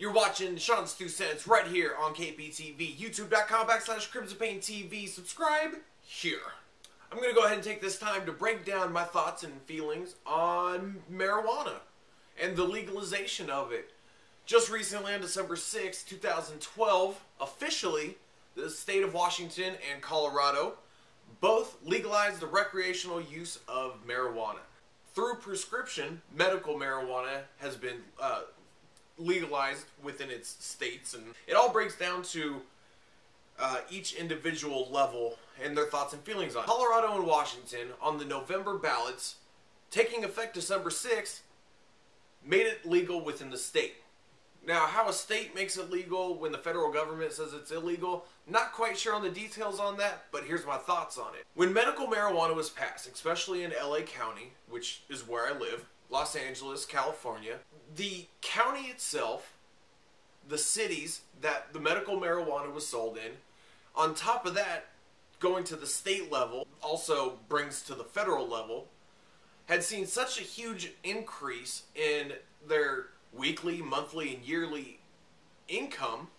You're watching Sean's 2 Cents right here on KPTV, youtube.com/KrymzonTV. Subscribe here. I'm going to go ahead and take this time to break down my thoughts and feelings on marijuana and the legalization of it. Just recently, on December 6, 2012, officially, the state of Washington and Colorado both legalized the recreational use of marijuana. Through prescription, medical marijuana has been legalized within its states, and it all breaks down to each individual level and their thoughts and feelings on it. Colorado and Washington, on the November ballots, taking effect December 6th, made it legal within the state. Now, how a state makes it legal when the federal government says it's illegal, not quite sure on the details on that, but here's my thoughts on it. When medical marijuana was passed, especially in LA County, which is where I live, Los Angeles, California, the county itself, the cities that the medical marijuana was sold in, on top of that, going to the state level, also brings to the federal level, had seen such a huge increase in their weekly, monthly, and yearly income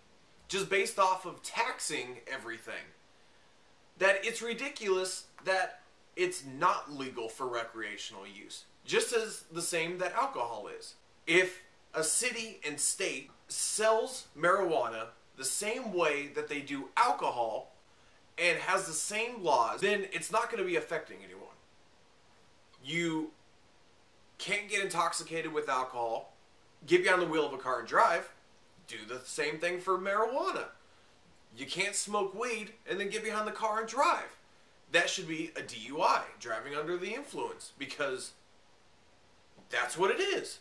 just based off of taxing everything, that it's ridiculous that it's not legal for recreational use. Just as the same that alcohol is. If a city and state sells marijuana the same way that they do alcohol and has the same laws, then it's not going to be affecting anyone. You can't get intoxicated with alcohol, get behind the wheel of a car and drive. Do the same thing for marijuana. You can't smoke weed and then get behind the car and drive. That should be a DUI, driving under the influence, because that's what it is.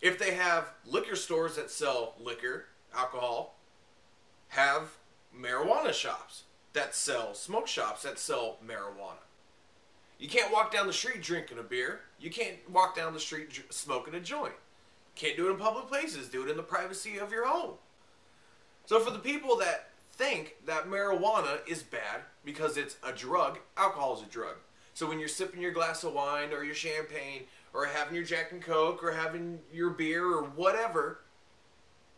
If they have liquor stores that sell liquor, alcohol, have marijuana shops that sell, smoke shops that sell marijuana. You can't walk down the street drinking a beer. You can't walk down the street smoking a joint. Can't do it in public places. Do it in the privacy of your home. So for the people that think that marijuana is bad because it's a drug, alcohol is a drug. So when you're sipping your glass of wine or your champagne or having your Jack and Coke or having your beer or whatever,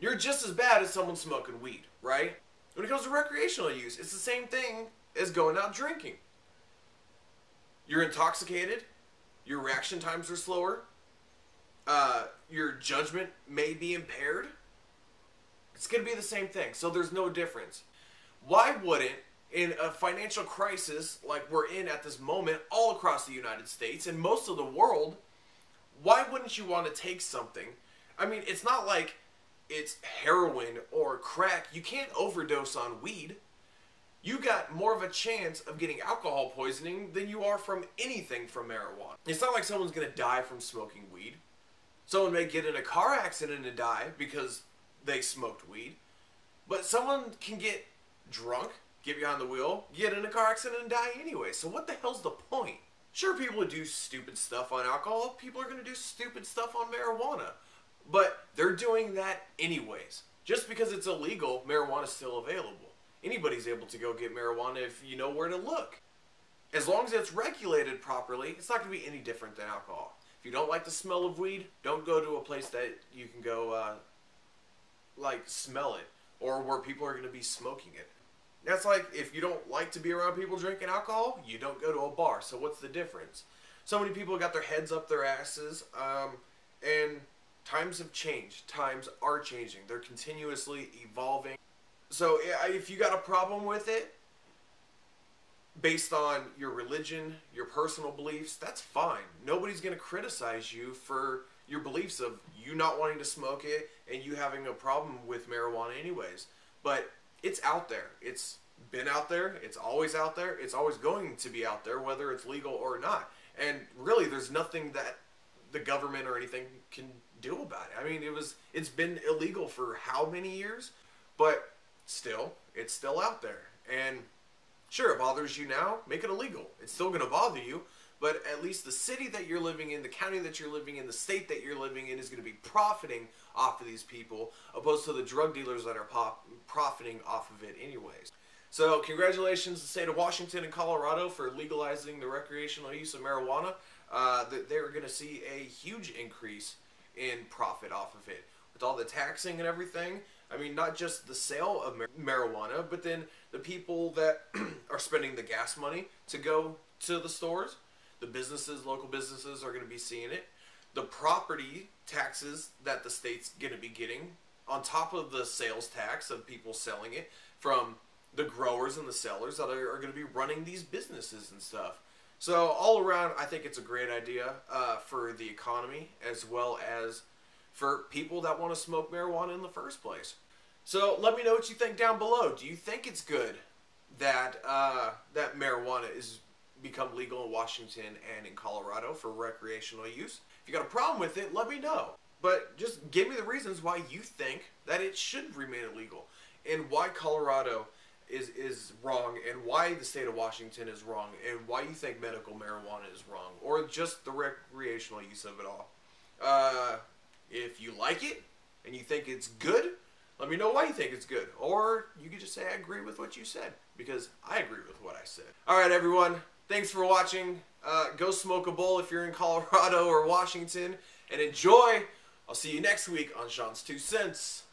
you're just as bad as someone smoking weed, right? When it comes to recreational use, it's the same thing as going out drinking. You're intoxicated, your reaction times are slower, your judgment may be impaired. It's going to be the same thing, so there's no difference. Why wouldn't, in a financial crisis like we're in at this moment all across the United States and most of the world, why wouldn't you want to take something? I mean, it's not like it's heroin or crack. You can't overdose on weed. You got more of a chance of getting alcohol poisoning than you are from anything from marijuana. It's not like someone's going to die from smoking weed. Someone may get in a car accident and die because they smoked weed. But someone can get drunk, get behind the wheel, get in a car accident and die anyway. So what the hell's the point? Sure, people would do stupid stuff on alcohol. People are going to do stupid stuff on marijuana. But they're doing that anyways. Just because it's illegal, marijuana is still available. Anybody's able to go get marijuana if you know where to look. As long as it's regulated properly, it's not going to be any different than alcohol. If you don't like the smell of weed, don't go to a place that you can go, smell it. Or where people are going to be smoking it. That's like, if you don't like to be around people drinking alcohol, you don't go to a bar. So what's the difference? So many people got their heads up their asses, and times have changed. Times are changing. They're continuously evolving. So if you got a problem with it, based on your religion, your personal beliefs, that's fine. Nobody's going to criticize you for your beliefs of you not wanting to smoke it and you having a problem with marijuana anyways. But it's out there. It's been out there. It's always out there. It's always going to be out there, whether it's legal or not. And really, there's nothing that the government or anything can do about it. I mean, it's been illegal for how many years? But still, it's still out there. And sure, it bothers you now, make it illegal. It's still going to bother you, but at least the city that you're living in, the county that you're living in, the state that you're living in is going to be profiting off of these people, opposed to the drug dealers that are profiting off of it anyways. So congratulations to the state of Washington and Colorado for legalizing the recreational use of marijuana. They're going to see a huge increase in profit off of it. with all the taxing and everything. I mean, not just the sale of marijuana, but then the people that are spending the gas money to go to the stores, the businesses, local businesses are going to be seeing it. The property taxes that the state's going to be getting on top of the sales tax of people selling it from the growers and the sellers that are going to be running these businesses and stuff. So all around, I think it's a great idea for the economy as well as for people that want to smoke marijuana in the first place. So let me know what you think down below. Do you think it's good that that marijuana is become legal in Washington and in Colorado for recreational use? If you got a problem with it, let me know. But just give me the reasons why you think that it should remain illegal and why Colorado is wrong and why the state of Washington is wrong and why you think medical marijuana is wrong or just the recreational use of it all. If you like it and you think it's good, let me know why you think it's good. Or you could just say I agree with what you said, because I agree with what I said. Alright everyone, thanks for watching. Go smoke a bowl if you're in Colorado or Washington, and enjoy. I'll see you next week on Sean's 2 Cents.